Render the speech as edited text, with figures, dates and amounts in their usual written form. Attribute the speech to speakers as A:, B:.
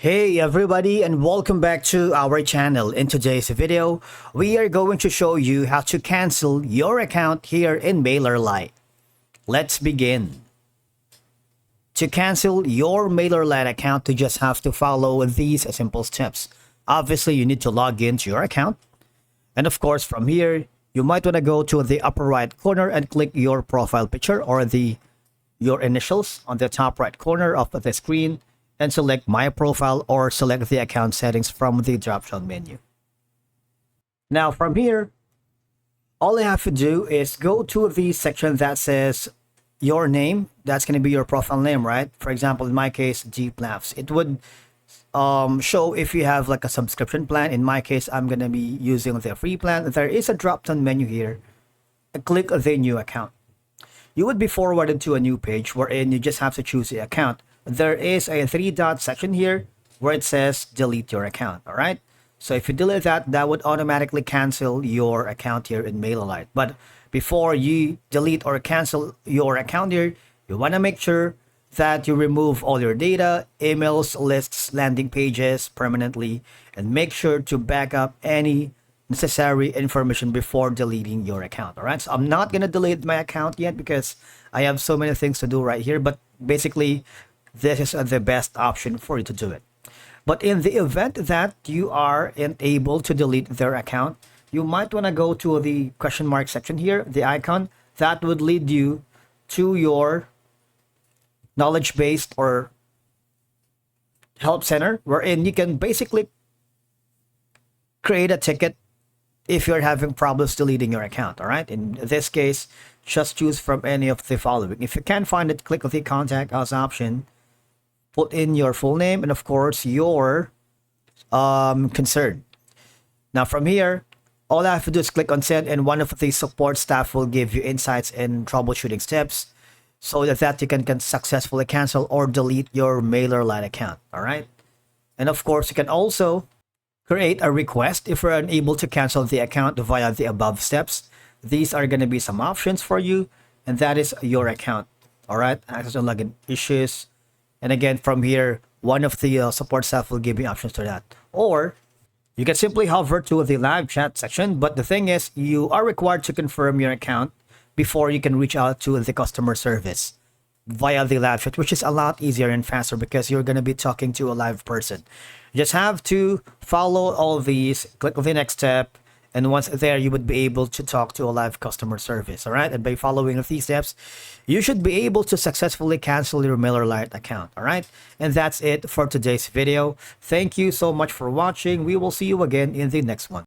A: Hey everybody, and welcome back to our channel. In today's video, we are going to show you how to cancel your account here in Mailerlite. Let's begin. To cancel your Mailerlite account, you just have to follow these simple steps. Obviously, you need to log into your account. And of course, from here, you might want to go to the upper right corner and click your profile picture or your initials on the top right corner of the screen, and select My Profile or select the account settings from the drop-down menu. Now from here, all you have to do is go to the section that says your name. That's going to be your profile name, right? For example, in my case, G Plafs. It would show if you have like a subscription plan. In my case, I'm going to be using the free plan. There is a drop-down menu here. Click the new account. You would be forwarded to a new page wherein you just have to choose the account. There is a 3-dot section here where it says delete your account. All right. So if you delete that, that would automatically cancel your account here in Mailerlite. But before you delete or cancel your account here, you want to make sure that you remove all your data, emails, lists, landing pages permanently, and make sure to back up any necessary information before deleting your account. All right. So I'm not going to delete my account yet because I have so many things to do right here. But basically, this is the best option for you to do it. But in the event that you are unable to delete their account, you might want to go to the question mark section here, the icon that would lead you to your knowledge base or help center, wherein you can basically create a ticket if you're having problems deleting your account. All right. In this case, just choose from any of the following. If you can't find it, click the contact us option. Put in your full name and of course your concern. Now from here, all I have to do is click on send, and one of the support staff will give you insights and troubleshooting steps so that you can successfully cancel or delete your Mailerlite account. All right. And of course, you can also create a request if you're unable to cancel the account via the above steps. These are going to be some options for you, and that is your account. All right. Access and login issues. And again, from here, one of the support staff will give you options to that. Or you can simply hover to the live chat section. But the thing is, you are required to confirm your account before you can reach out to the customer service via the live chat, which is a lot easier and faster because you're going to be talking to a live person. You just have to follow all of these, click on the next step, and once there, you would be able to talk to a live customer service. All right. And by following these steps, you should be able to successfully cancel your Mailerlite account. All right. And that's it for today's video. Thank you so much for watching. We will see you again in the next one.